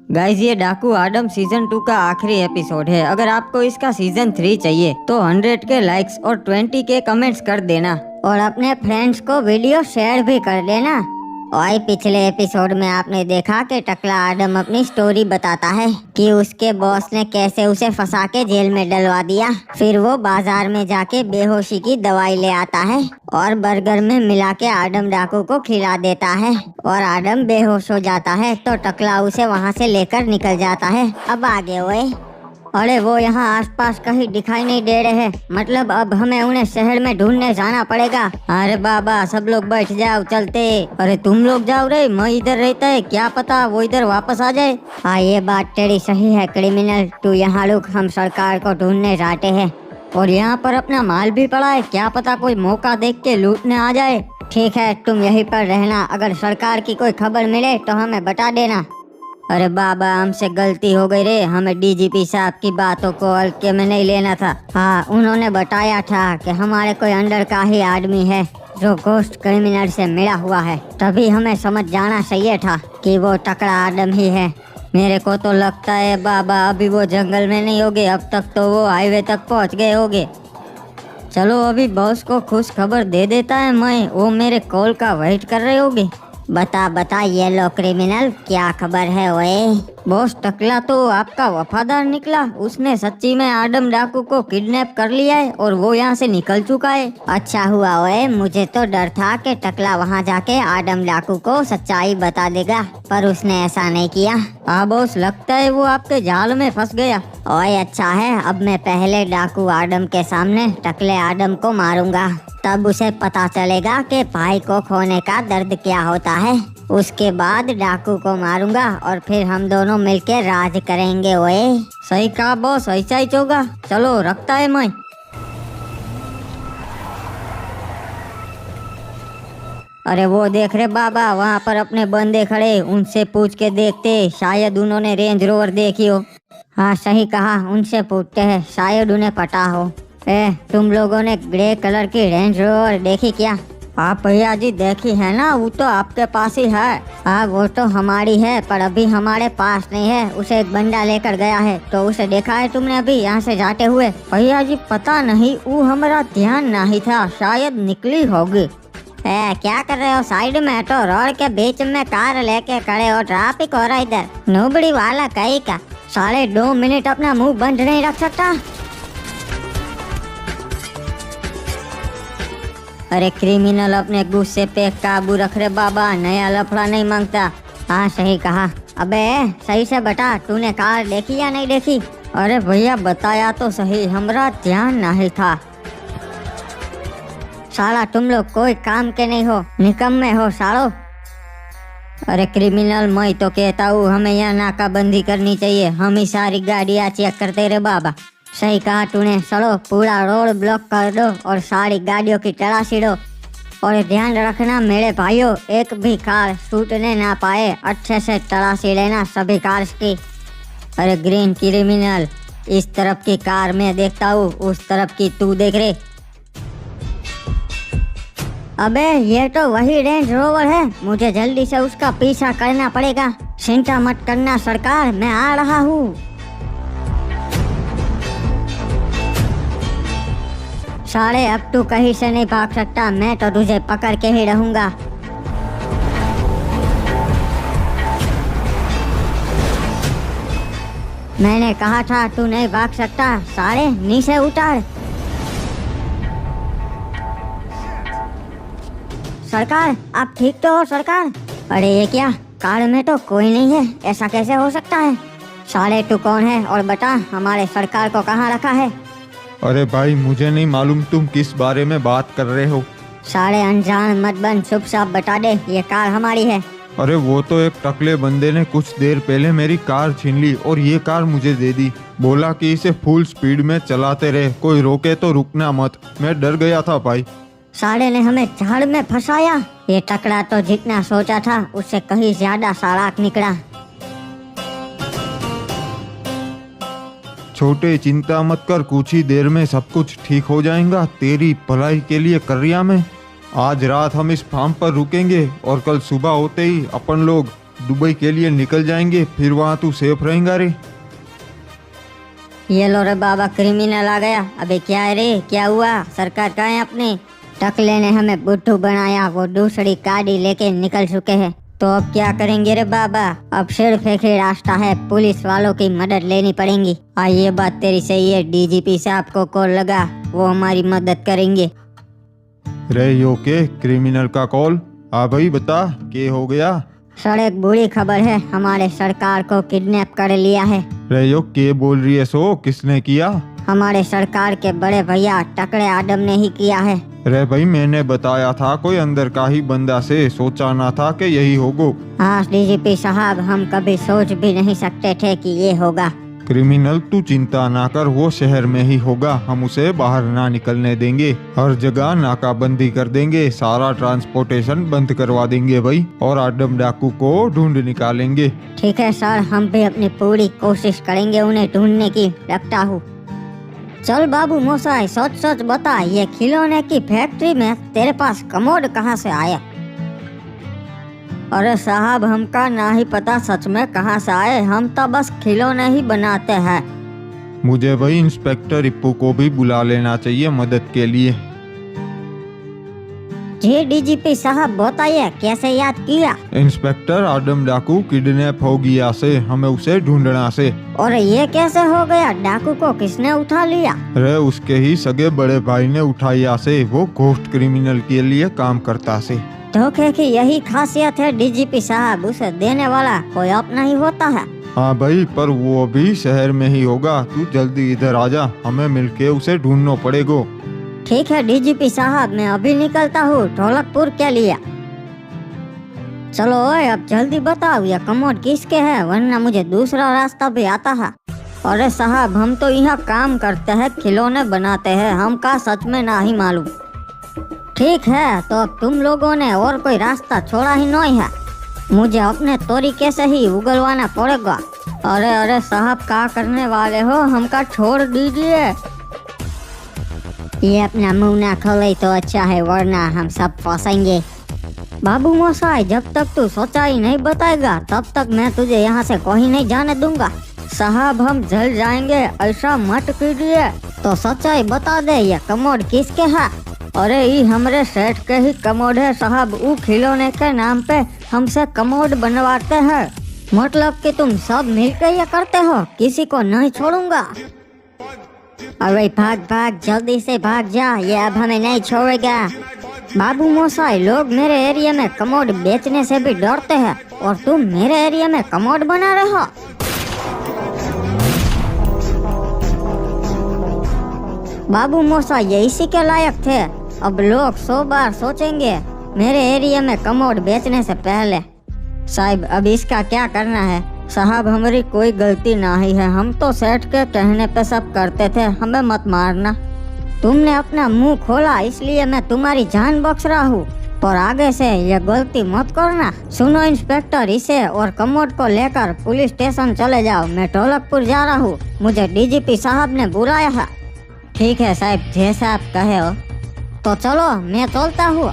Guys ये डाकू Adam season 2 का आखिरी एपिसोड है। अगर आपको इसका सीजन 3 चाहिए तो 100 के लाइक्स और 20 के कमेंट्स कर देना और अपने फ्रेंड्स को वीडियो शेयर भी कर देना। और पिछले एपिसोड में आपने देखा कि टकला आडम अपनी स्टोरी बताता है कि उसके बॉस ने कैसे उसे फंसा के जेल में डलवा दिया। फिर वो बाजार में जाके बेहोशी की दवाई ले आता है और बर्गर में मिला के आडम डाकू को खिला देता है और आडम बेहोश हो जाता है तो टकला उसे वहाँ से लेकर निकल जाता है। अब आगे ओए। अरे वो यहाँ आसपास कहीं दिखाई नहीं दे रहे हैं, मतलब अब हमें उन्हें शहर में ढूंढने जाना पड़ेगा। अरे बाबा सब लोग बैठ जाओ, चलते। अरे तुम लोग जाओ रे, मैं इधर रहता है, क्या पता वो इधर वापस आ जाए। हाँ ये बात तेरी सही है क्रिमिनल, तू यहाँ रुक, हम सरकार को ढूंढने जाते हैं। और यहाँ पर अपना माल भी पड़ा है, क्या पता कोई मौका देख के लूटने आ जाए। ठीक है तुम यहीं पर रहना, अगर सरकार की कोई खबर मिले तो हमें बता देना। अरे बाबा हमसे गलती हो गई रे, हमें डीजीपी साहब की बातों को हल्के में नहीं लेना था। हाँ उन्होंने बताया था कि हमारे कोई अंडर का ही आदमी है जो घोस्ट क्रिमिनल से मिला हुआ है, तभी हमें समझ जाना चाहिए था कि वो टकला आदम ही है। मेरे को तो लगता है बाबा अभी वो जंगल में नहीं होगे, अब तक तो वो हाईवे तक पहुंच गए होंगे। चलो अभी बॉस को खुश खबर दे देता है मैं, वो मेरे कॉल का वेट कर रहे होंगे। बता ये लो क्रिमिनल, क्या खबर है ओए? बॉस टकला तो आपका वफादार निकला, उसने सच्ची में आडम डाकू को किडनैप कर लिया है और वो यहाँ से निकल चुका है। अच्छा हुआ ओए, मुझे तो डर था कि टकला वहाँ जाके आडम डाकू को सच्चाई बता देगा, पर उसने ऐसा नहीं किया। हाँ बॉस लगता है वो आपके जाल में फंस गया। ओए अच्छा है, अब मैं पहले डाकू आडम के सामने टकले आडम को मारूंगा, तब उसे पता चलेगा कि भाई को खोने का दर्द क्या होता है। उसके बाद डाकू को मारूंगा और फिर हम दोनों मिलके राज करेंगे ओए। सही कहा बॉस, ऐसा ही होगा। चलो रखता है मैं। अरे वो देख रहे बाबा, वहाँ पर अपने बंदे खड़े, उनसे पूछ के देखते, शायद उन्होंने रेंज रोवर देखी हो। हाँ सही कहा, उनसे पूछते हैं, शायद उन्हें पता हो। तुम लोगों ने ग्रे कलर की रेंज रोवर देखी क्या? हाँ भैया जी देखी है ना, वो तो आपके पास ही है। हाँ वो तो हमारी है, पर अभी हमारे पास नहीं है, उसे एक बंदा लेकर गया है। तो उसे देखा है तुमने अभी यहाँ से जाते हुए? भैया जी पता नहीं, वो हमारा ध्यान नहीं था, शायद निकली होगी। क्या कर रहे हो साइड में? तो रोड के बीच में कार लेके खड़े हो, ट्रैफिक हो रहा है इधर। नोबड़ी वाला कहीं का 2.5 मिनट अपना मुंह बंद नहीं रख सकता। अरे क्रिमिनल अपने गुस्से पे काबू रख रहे बाबा, नया लफड़ा नहीं मांगता। हाँ सही कहा। अबे सही से बता, तूने कार देखी या नहीं देखी? अरे भैया बताया तो सही, हमारा ध्यान नहीं था। साला तुम लोग कोई काम के नहीं हो, निकम्मे हो सालो। अरे क्रिमिनल मैं तो कहता हूँ हमें यहाँ नाकाबंदी करनी चाहिए, हम ही सारी गाड़ियाँ चेक करते रहे बाबा। सही कहा तूने, चलो पूरा रोड ब्लॉक कर दो और सारी गाड़ियों की तलाशी दो। और ध्यान रखना मेरे भाइयों, एक भी कार छूटने ना पाए, अच्छे से तलाशी लेना सभी कार्स की। अरे ग्रीन क्रिमिनल, इस तरफ की कार मैं देखता हूँ, उस तरफ की तू देख रहे। अबे ये तो वही रेंज रोवर है, मुझे जल्दी से उसका पीछा करना पड़ेगा। चिंता मत करना सरकार, मैं आ रहा हूँ। साले अब तू कहीं से नहीं भाग सकता, मैं तो तुझे पकड़ के ही रहूंगा। मैंने कहा था तू नहीं भाग सकता, साले नीचे उतार। सरकार आप ठीक तो हो सरकार? अरे ये क्या, कार में तो कोई नहीं है, ऐसा कैसे हो सकता है? साले तू कौन है और बता हमारे सरकार को कहाँ रखा है? अरे भाई मुझे नहीं मालूम तुम किस बारे में बात कर रहे हो। साले अनजान मत बन, चुपचाप बता दे ये कार हमारी है। अरे वो तो एक टकले बंदे ने कुछ देर पहले मेरी कार छीन ली और ये कार मुझे दे दी, बोला कि इसे फुल स्पीड में चलाते रहे, कोई रोके तो रुकना मत। मैं डर गया था भाई। साले ने हमें झाड़ में फंसाया। ये टकला तो जितना सोचा था उससे कहीं ज्यादा चालाक निकला। छोटे चिंता मत कर, कुछ ही देर में सब कुछ ठीक हो जाएगा, तेरी भलाई के लिए कर रिया मैं। आज रात हम इस फार्म पर रुकेंगे और कल सुबह होते ही अपन लोग दुबई के लिए निकल जाएंगे, फिर वहाँ तू सेफ रहेगा रे। ये लो रे बाबा, क्रिमिनल आ गया। अबे क्या है रे, क्या हुआ? सरकार कहाँ है अपने? टकले ने हमें बुद्धू बनाया, वो दूसरी गाड़ी लेके निकल चुके हैं। तो अब क्या करेंगे रे बाबा? अब सिर्फ एक ही रास्ता है, पुलिस वालों की मदद लेनी पड़ेगी। ये बात तेरी सही है, डीजीपी साहब को कॉल लगा, वो हमारी मदद करेंगे। रे यो के क्रिमिनल का कॉल। भाई बता, क्या हो गया? सर एक बुरी खबर है, हमारे सरकार को किडनैप कर लिया है। रे यो के बोल रही है सो? किसने किया? हमारे सरकार के बड़े भैया टकले आदम ने ही किया है। रे भाई मैंने बताया था कोई अंदर का ही बंदा से, सोचा ना था कि यही होगो। हाँ डीजीपी साहब, हम कभी सोच भी नहीं सकते थे कि ये होगा। क्रिमिनल तू चिंता ना कर, वो शहर में ही होगा, हम उसे बाहर ना निकलने देंगे। हर जगह नाकाबंदी कर देंगे, सारा ट्रांसपोर्टेशन बंद करवा देंगे भाई, और आदम डाकू को ढूंढ निकालेंगे। ठीक है सर, हम भी अपनी पूरी कोशिश करेंगे उन्हें ढूंढने की, रखता हूँ। चल बाबू मोसाई, सच सच बता, ये खिलौने की फैक्ट्री में तेरे पास कमोड कहाँ से आया? अरे साहब, हमका ना ही पता सच में कहाँ से आए, हम तो बस खिलौने ही बनाते हैं। मुझे भाई इंस्पेक्टर इप्पू को भी बुला लेना चाहिए मदद के लिए। जी डीजीपी साहब, बताइए कैसे याद किया? इंस्पेक्टर आदम डाकू किडनैप हो गया से, हमें उसे ढूंढना से। और ये कैसे हो गया? डाकू को किसने उठा लिया? अरे उसके ही सगे बड़े भाई ने उठाया से, वो घोस्ट क्रिमिनल के लिए काम करता से। धोखे की यही खासियत है डीजीपी साहब, उसे देने वाला कोई अपना ही होता है। हाँ भाई, पर वो अभी शहर में ही होगा, तू जल्दी इधर आजा, हमें मिलके उसे ढूंढना पड़ेगा। ठीक है डीजीपी साहब, मैं अभी निकलता हूँ ढोलकपुर के लिए। चलो ओए, अब जल्दी बताओ ये कमोड किसके है, वरना मुझे दूसरा रास्ता भी आता है। अरे साहब, हम तो यहाँ काम करते हैं, खिलौने बनाते हैं, हमका सच में ना ही मालूम। ठीक है, तो अब तुम लोगों ने और कोई रास्ता छोड़ा ही नहीं है, मुझे अपने तरीके से ही उगलवाना पड़ेगा। अरे अरे साहब, क्या करने वाले हो, हमका छोड़ दीजिए। ये अपना मुंह ना खोले तो अच्छा है, वरना हम सब फंसेंगे। बाबू मोसाई, जब तक तू सच्चाई नहीं बताएगा तब तक मैं तुझे यहाँ से कहीं नहीं जाने दूंगा। साहब, हम जल जाएंगे, ऐसा मत कीजिए। तो सच्चाई बता दे, ये कमोड किसके है? अरे ये हमरे सेठ के ही कमोड है साहब, वो खिलौने के नाम पे हमसे कमोड बनवाते हैं। मतलब कि तुम सब मिलकर ये करते हो, किसी को नहीं छोड़ूंगा। अरे भाग भाग, जल्दी से भाग जा, ये अब हमें नहीं छोड़ेगा। बाबू मोसाई, लोग मेरे एरिया में कमोड बेचने से भी डरते हैं, और तुम मेरे एरिया में कमोड बना रहे हो। बाबू मोसाई, ये इसी के लायक थे। अब लोग 100 बार सोचेंगे मेरे एरिया में कमोड बेचने से पहले। साहब, अब इसका क्या करना है? साहब, हमारी कोई गलती नहीं है, हम तो सेठ के कहने पे सब करते थे, हमें मत मारना। तुमने अपना मुंह खोला इसलिए मैं तुम्हारी जान बख्श रहा हूँ, पर आगे से ये गलती मत करना। सुनो इंस्पेक्टर, इसे और कमोड को लेकर पुलिस स्टेशन चले जाओ, मैं ढोलकपुर जा रहा हूँ, मुझे डीजीपी साहब ने बुलाया है। ठीक है साहब, जैसा आप कहे हो। तो चलो, मैं चलता हूँ।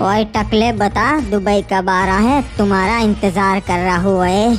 ओए टकले, बता दुबई कब आ रहा है, तुम्हारा इंतजार कर रहा हूँ।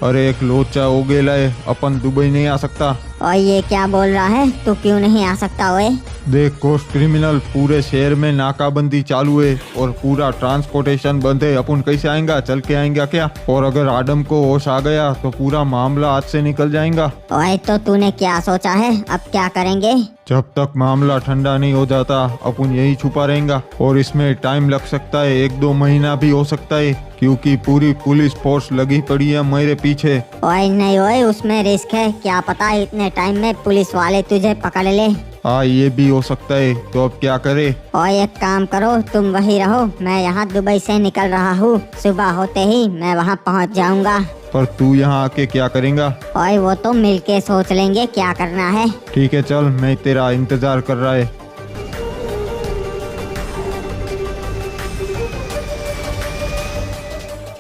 अरे एक लोचा हो गेला है, अपन दुबई नहीं आ सकता। और ये क्या बोल रहा है, तू क्यों नहीं आ सकता? ओए देख कोस्ट क्रिमिनल, पूरे शहर में नाकाबंदी चालू है और पूरा ट्रांसपोर्टेशन बंद है, अपन कैसे आएंगा? चल के आएंगा क्या? और अगर आदम को होश आ गया तो पूरा मामला हाथ से निकल जाएगा। ओए, तो तूने क्या सोचा है, अब क्या करेंगे? जब तक मामला ठंडा नहीं हो जाता अपन यही छुपा रहेगा, और इसमें टाइम लग सकता है, 1-2 महीना भी हो सकता है, क्योंकि पूरी पुलिस फोर्स लगी पड़ी है मेरे पीछे। ओए नहीं ओए, उसमें रिस्क है, क्या पता इतने टाइम में पुलिस वाले तुझे पकड़ ले। हाँ, ये भी हो सकता है, तो अब क्या करे? ओए एक काम करो, तुम वही रहो, मैं यहाँ दुबई से निकल रहा हूँ, सुबह होते ही मैं वहाँ पहुँच जाऊँगा। पर तू यहाँ आके क्या करेगा? ओए वो तो मिलके सोच लेंगे क्या करना है। ठीक है चल, मैं तेरा इंतजार कर रहा है।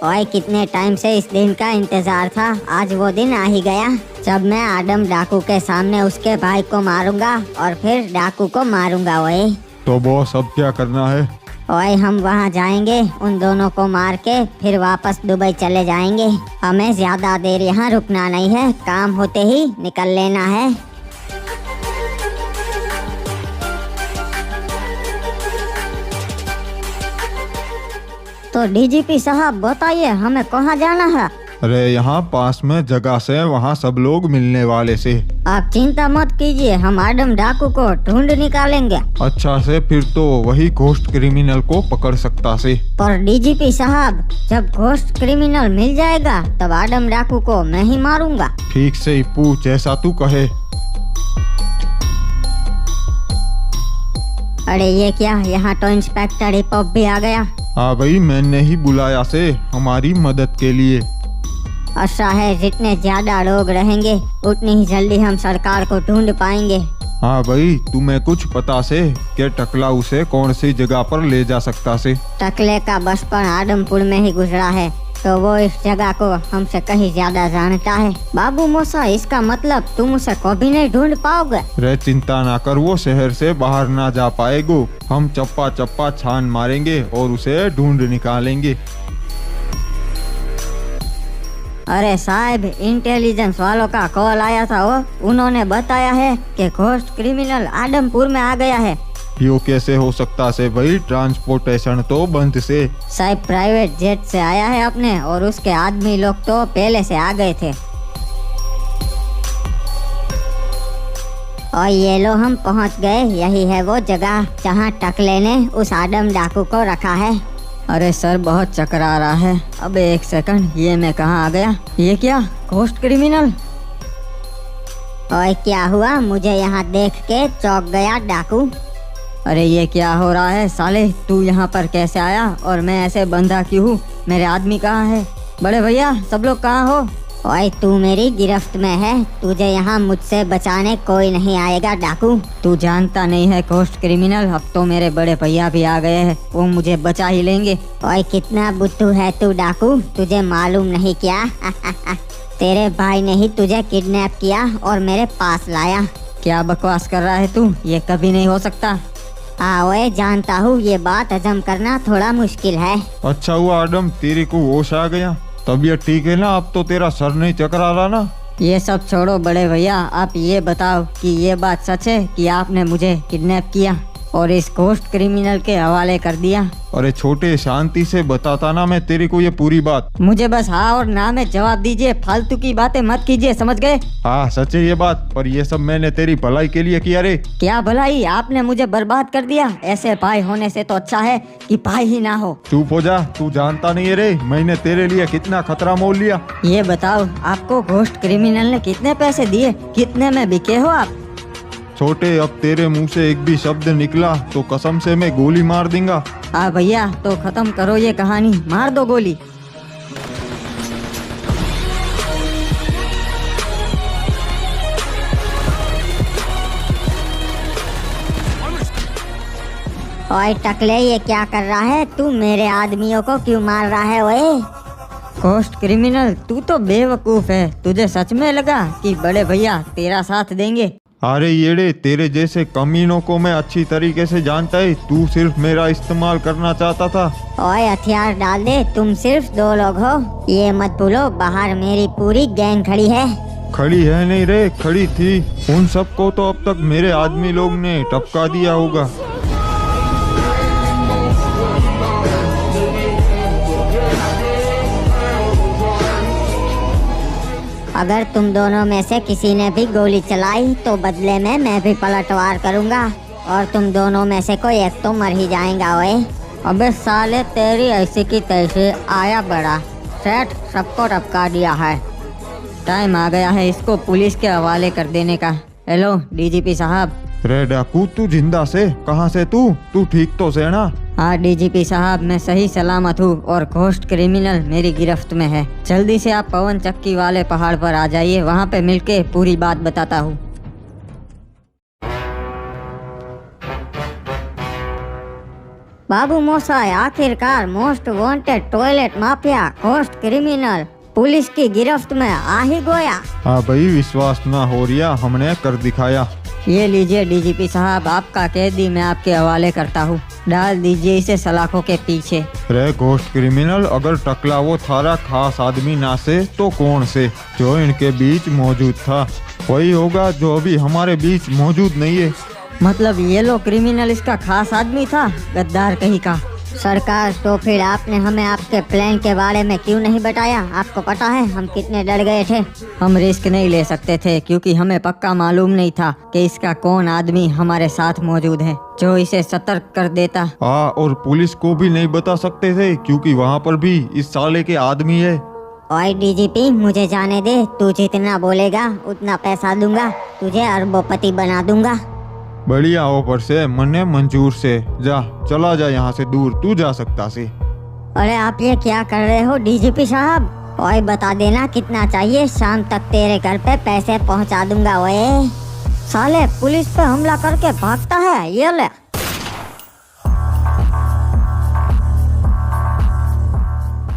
ओए कितने टाइम से इस दिन का इंतजार था, आज वो दिन आ ही गया जब मैं आदम डाकू के सामने उसके भाई को मारूंगा और फिर डाकू को मारूंगा। ओए तो बॉस, अब क्या करना है? ओए हम वहाँ जाएंगे, उन दोनों को मार के फिर वापस दुबई चले जाएंगे। हमें ज्यादा देर यहाँ रुकना नहीं है, काम होते ही निकल लेना है। तो डीजीपी साहब बताइए हमें कहाँ जाना है? अरे यहाँ पास में जगह से वहाँ सब लोग मिलने वाले से। आप चिंता मत कीजिए, हम आडम डाकू को ढूंढ निकालेंगे। अच्छा से फिर तो वही घोस्ट क्रिमिनल को पकड़ सकता से। पर डीजीपी साहब, जब घोस्ट क्रिमिनल मिल जाएगा तब आडम डाकू को मैं ही मारूंगा। ठीक से ही पूछ, जैसा तू कहे। अरे ये क्या, यहाँ तो इंस्पेक्टर हिप हॉप भी आ गया। हाँ भाई, मैंने ही बुलाया से हमारी मदद के लिए। अच्छा है, जितने ज्यादा लोग रहेंगे उतनी ही जल्दी हम सरकार को ढूंढ पाएंगे। हाँ भाई, तुम्हें कुछ पता से कि टकला उसे कौन सी जगह पर ले जा सकता से? टकले का बचपन आदमपुर में ही गुजरा है, तो वो इस जगह को हमसे कहीं ज्यादा जानता है। बाबू मोसा, इसका मतलब तुम उसे कभी नहीं ढूंढ पाओगे। रे चिंता ना कर, वो शहर से बाहर ना जा पाएगो। हम चप्पा चप्पा छान मारेंगे और उसे ढूंढ निकालेंगे। अरे साहब, इंटेलिजेंस वालों का कॉल आया था, वो उन्होंने बताया है कि घोस्ट क्रिमिनल आदमपुर में आ गया है। यो कैसे हो सकता से भाई? ट्रांसपोर्टेशन तो बंद से। साहब प्राइवेट जेट से आया है अपने, और उसके आदमी लोग तो पहले से आ गए थे। और ये लो हम पहुंच गए, यही है वो जगह जहां टकले ने उस आदम डाकू को रखा है। अरे सर, बहुत चक्कर आ रहा है। अबे एक सेकंड, ये मैं कहाँ आ गया? ये क्या, घोस्ट क्रिमिनल? ओए क्या हुआ, मुझे यहाँ देख के चौंक गया डाकू? अरे ये क्या हो रहा है साले, तू यहाँ पर कैसे आया और मैं ऐसे बंधा क्यों हूँ? मेरे आदमी कहाँ है? बड़े भैया, सब लोग कहाँ हो? ओए तू मेरी गिरफ्त में है, तुझे यहाँ मुझसे बचाने कोई नहीं आएगा डाकू। तू जानता नहीं है घोस्ट क्रिमिनल, अब तो मेरे बड़े भैया भी आ गए हैं, वो मुझे बचा ही लेंगे। ओए कितना बुद्धू है तू डाकू, तुझे मालूम नहीं क्या? तेरे भाई ने ही तुझे किडनैप किया और मेरे पास लाया। क्या बकवास कर रहा है तू? ये कभी नहीं हो सकता। हाँ ओए, जानता हूँ, ये बात हजम करना थोड़ा मुश्किल है। अच्छा हुआ आदम, तेरे को होश आ गया। तबीयत ठीक है ना? अब तो तेरा सर नहीं चकरा रहा ना? ये सब छोड़ो बड़े भैया, आप ये बताओ कि ये बात सच है कि आपने मुझे किडनैप किया और इस घोस्ट क्रिमिनल के हवाले कर दिया? अरे छोटे, शांति से बताता ना मैं तेरे को ये पूरी बात। मुझे बस हाँ और ना में जवाब दीजिए, फालतू की बातें मत कीजिए, समझ गए? हाँ सच है ये बात, पर ये सब मैंने तेरी भलाई के लिए किया रे। क्या भलाई? आपने मुझे बर्बाद कर दिया। ऐसे भाई होने से तो अच्छा है कि भाई ही ना हो। चुप हो जा, तू जानता नहीं है रे, मैंने तेरे लिए कितना खतरा मोल लिया। ये बताओ, आपको घोस्ट क्रिमिनल ने कितने पैसे दिए? कितने में बिके हो आप? छोटे, अब तेरे मुंह से एक भी शब्द निकला तो कसम से मैं गोली मार दूंगा। हाँ भैया, तो खत्म करो ये कहानी, मार दो गोली। ओए टकले, ये क्या कर रहा है तू? मेरे आदमियों को क्यों मार रहा है? ओए घोस्ट क्रिमिनल, तू तो बेवकूफ है। तुझे सच में लगा कि बड़े भैया तेरा साथ देंगे? अरे येड़े, तेरे जैसे कमीनों को मैं अच्छी तरीके से जानता है, तू सिर्फ मेरा इस्तेमाल करना चाहता था। ओए हथियार डाल दे, तुम सिर्फ 2 लोग हो, ये मत भूलो, बाहर मेरी पूरी गैंग खड़ी है। खड़ी है नहीं रे, खड़ी थी। उन सबको तो अब तक मेरे आदमी लोग ने टपका दिया होगा। अगर तुम दोनों में से किसी ने भी गोली चलाई तो बदले में मैं भी पलटवार करूंगा और तुम दोनों में से कोई एक तो मर ही जाएगा। ओए अबे साले, तेरी ऐसी की तैसे आया बड़ा सेठ, सबको टपका दिया है। टाइम आ गया है इसको पुलिस के हवाले कर देने का। हेलो डीजीपी साहब। रे डाकू, तू जिंदा से? कहाँ से तू ठीक तो से ना? हाँ डीजीपी साहब, मैं सही सलामत हूँ और घोस्ट क्रिमिनल मेरी गिरफ्त में है। जल्दी से आप पवन चक्की वाले पहाड़ पर आ जाइए, वहाँ पे मिलके पूरी बात बताता हूँ। बाबू मोसा, आखिरकार most wanted toilet mafia ghost criminal police की गिरफ्त में आ ही गया। हाँ भाई, विश्वास ना हो रिया, हमने कर दिखाया। ये लीजिए डीजीपी साहब, आपका कैदी मैं आपके हवाले करता हूँ। डाल दीजिए इसे सलाखों के पीछे। रे घोस्ट क्रिमिनल, अगर टकला वो थारा खास आदमी ना से तो कौन से? जो इनके बीच मौजूद था वही होगा जो अभी हमारे बीच मौजूद नहीं है। मतलब ये लो क्रिमिनल इसका खास आदमी था, गद्दार कहीं का। सरकार, तो फिर आपने हमें आपके प्लान के बारे में क्यों नहीं बताया? आपको पता है हम कितने डर गए थे। हम रिस्क नहीं ले सकते थे क्योंकि हमें पक्का मालूम नहीं था कि इसका कौन आदमी हमारे साथ मौजूद है जो इसे सतर्क कर देता। हाँ, और पुलिस को भी नहीं बता सकते थे क्योंकि वहाँ पर भी इस साले के आदमी है। ओए डीजीपी, मुझे जाने दे। तू जितना बोलेगा उतना पैसा दूंगा, तुझे अरबोपति बना दूंगा। बढ़िया ऑफर से मने मंजूर से। जा, चला जा यहाँ से दूर, तू जा सकता से। अरे आप ये क्या कर रहे हो डीजीपी साहब? ओए बता देना कितना चाहिए, शाम तक तेरे घर पे पैसे पहुंचा दूंगा। ओए साले, पुलिस पे हमला करके भागता है। ये ले।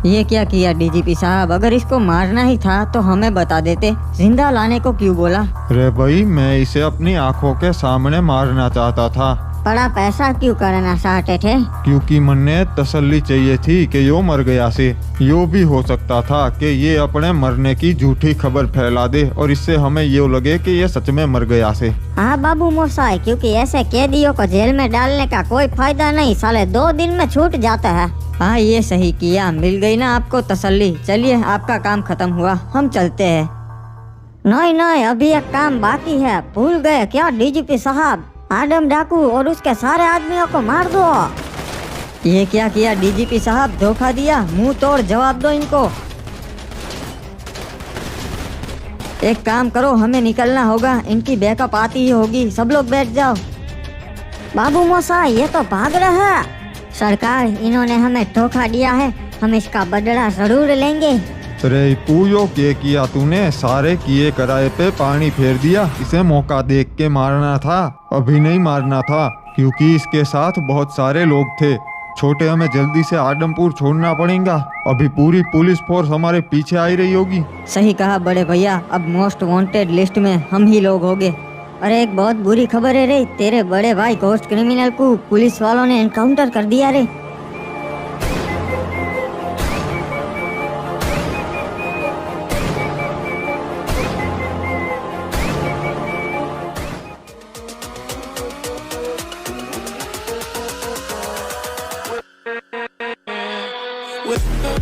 ये क्या किया डीजीपी साहब? अगर इसको मारना ही था तो हमें बता देते, जिंदा लाने को क्यों बोला? रे भाई, मैं इसे अपनी आंखों के सामने मारना चाहता था। बड़ा पैसा क्यों करना चाहते थे? क्योंकि मन्ने तसल्ली चाहिए थी कि यो मर गया से। यो भी हो सकता था कि ये अपने मरने की झूठी खबर फैला दे और इससे हमें यो लगे कि ये सच में मर गया से। हाँ बाबू मोसाई, क्योंकि ऐसे कैदियों को जेल में डालने का कोई फायदा नहीं, साले 2 दिन में छूट जाता है। हाँ ये सही किया, मिल गई ना आपको तसल्ली। चलिए आपका काम खत्म हुआ, हम चलते हैं। नहीं नहीं, अभी एक काम बाकी है। भूल गए क्या डीजीपी साहब? आदम डाकू और उसके सारे आदमियों को मार दो। ये क्या किया डीजीपी साहब? धोखा दिया, मुंह तोड़ जवाब दो इनको। एक काम करो, हमें निकलना होगा, इनकी बैकअप आती ही होगी। सब लोग बैठ जाओ। बाबू मोसाई, ये तो भाग रहा है। सरकार, इन्होंने हमें धोखा दिया है, हम इसका बदला जरूर लेंगे। रे पूयो, क्या किया तूने? सारे किए कराए पे पानी फेर दिया। इसे मौका देख के मारना था, अभी नहीं मारना था, क्योंकि इसके साथ बहुत सारे लोग थे। छोटे, हमें जल्दी से आदमपुर छोड़ना पड़ेगा। अभी पूरी पुलिस फोर्स हमारे पीछे आई रही होगी। सही कहा बड़े भैया, अब मोस्ट वांटेड लिस्ट में हम ही लोग होंगे। अरे एक बहुत बुरी खबर है रे, तेरे बड़े भाई घोस्ट क्रिमिनल को पुलिस वालों ने एनकाउंटर कर दिया रे। with